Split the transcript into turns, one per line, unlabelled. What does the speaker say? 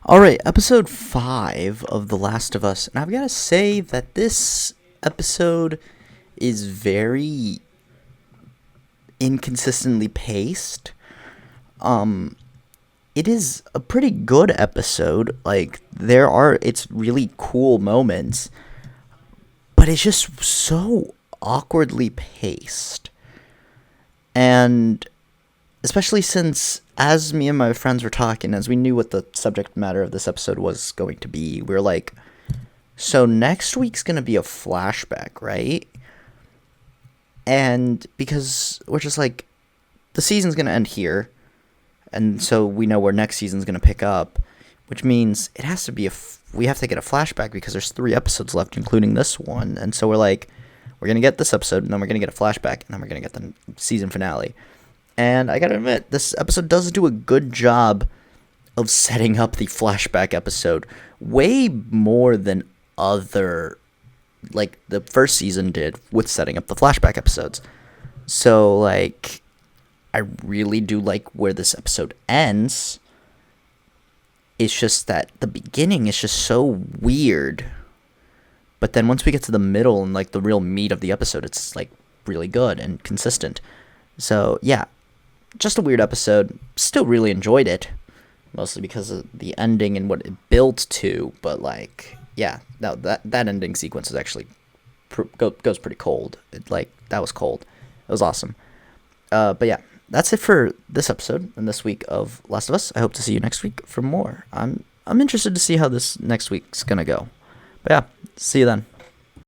All right, episode 5 of The Last of Us. And I've got to say that this episode is very inconsistently paced. Um it is a pretty good episode. Like it's really cool moments, but it's just so awkwardly paced. And especially since as me and my friends were talking, as we knew what the subject matter of this episode was going to be, we were like, so next week's going to be a flashback, right? And because we're just like, the season's going to end here, and so we know where next season's going to pick up, which means it has to be we have to get a flashback because there's 3 episodes left, including this one. And so we're like, we're going to get this episode, and then we're going to get a flashback, and then we're going to get the season finale. And I gotta admit, this episode does do a good job of setting up the flashback episode way more than like the first season did with setting up the flashback episodes. So, like, I really do like where this episode ends. It's just that the beginning is just so weird. But then once we get to the middle and, like, the real meat of the episode, it's, like, really good and consistent. So, yeah. Just a weird episode. Still really enjoyed it, mostly because of the ending and what it built to. But like, yeah, that ending sequence is actually goes pretty cold. That was cold. It was awesome. But yeah, that's it for this episode and this week of Last of Us. I hope to see you next week for more. I'm interested to see how this next week's gonna go. But yeah, see you then.